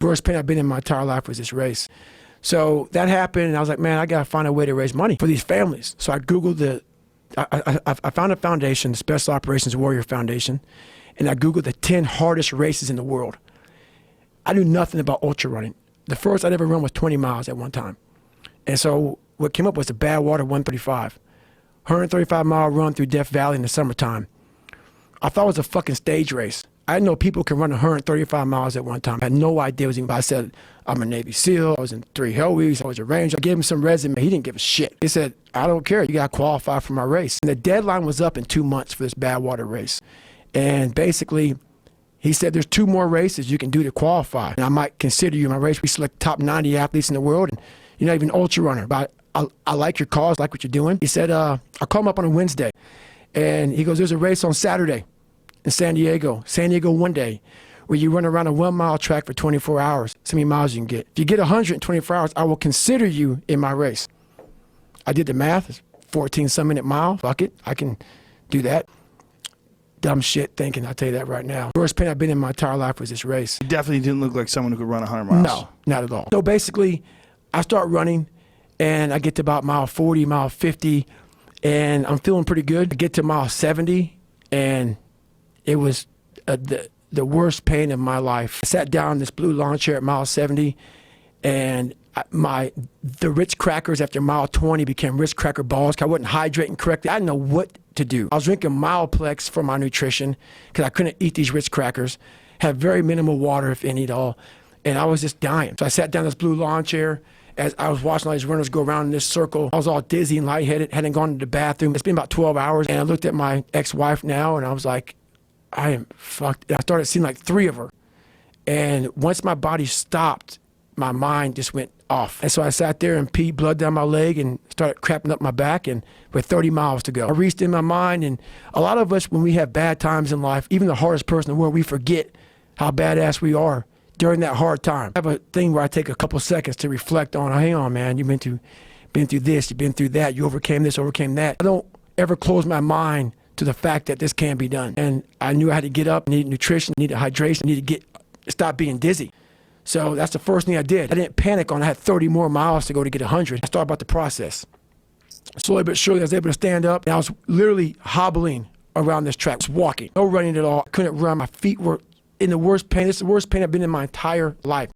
Worst pain I've been in my entire life was this race. So that happened, and I was like, man, I got to find a way to raise money for these families. So I Googled I found a foundation, the Special Operations Warrior Foundation, and I Googled the 10 hardest races in the world. I knew nothing about ultra running. The first I'd ever run was 20 miles at one time. And so what came up was the Badwater 135. 135-mile run through Death Valley in the summertime. I thought it was a fucking stage race. I didn't know people can run 135 miles at one time. I had no idea it was even. I said, I'm a Navy SEAL. I was in 3 Hell Weeks. I was a Ranger. I gave him some resume. He didn't give a shit. He said, I don't care. You got to qualify for my race. And the deadline was up in 2 months for this Badwater race. And basically, he said, there's 2 more races you can do to qualify. And I might consider you in my race. We select top 90 athletes in the world. And you're not even an ultra runner, but I like your cause, like what you're doing. He said, I called him up on a Wednesday. And he goes, there's a race on Saturday in San Diego one day, where you run around a 1-mile track for 24 hours. So many miles you can get. If you get 124 hours, I will consider you in my race. I did the math. It's 14-some minute mile. Fuck it. I can do that. Dumb shit thinking, I'll tell you that right now. Worst pain I've been in my entire life was this race. You definitely didn't look like someone who could run 100 miles. No, not at all. So basically, I start running, and I get to about mile 40, mile 50, and I'm feeling pretty good. I get to mile 70, and it was the worst pain of my life. I sat down in this blue lawn chair at mile 70, and the Ritz crackers after mile 20 became Ritz cracker balls because I wasn't hydrating correctly. I didn't know what to do. I was drinking Mileplex for my nutrition because I couldn't eat these Ritz crackers. Had very minimal water, if any at all, and I was just dying. So I sat down in this blue lawn chair. As I was watching all these runners go around in this circle, I was all dizzy and lightheaded, hadn't gone to the bathroom. It's been about 12 hours, and I looked at my ex-wife now, and I was like, I am fucked. I started seeing like 3 of her. And once my body stopped, my mind just went off. And so I sat there and peed blood down my leg and started crapping up my back, and with 30 miles to go. I reached in my mind, and a lot of us, when we have bad times in life, even the hardest person in the world, we forget how badass we are during that hard time. I have a thing where I take a couple seconds to reflect on, hang on, man, you've been through this, you've been through that, you overcame this, overcame that. I don't ever close my mind to the fact that this can be done. And I knew I had to get up, needed nutrition, needed hydration, needed to stop being dizzy. So that's the first thing I did. I didn't panic on I had 30 more miles to go to get 100. I started about the process. Slowly but surely, I was able to stand up, and I was literally hobbling around this track, just walking, no running at all. I couldn't run. My feet were in the worst pain. It's the worst pain I've been in my entire life.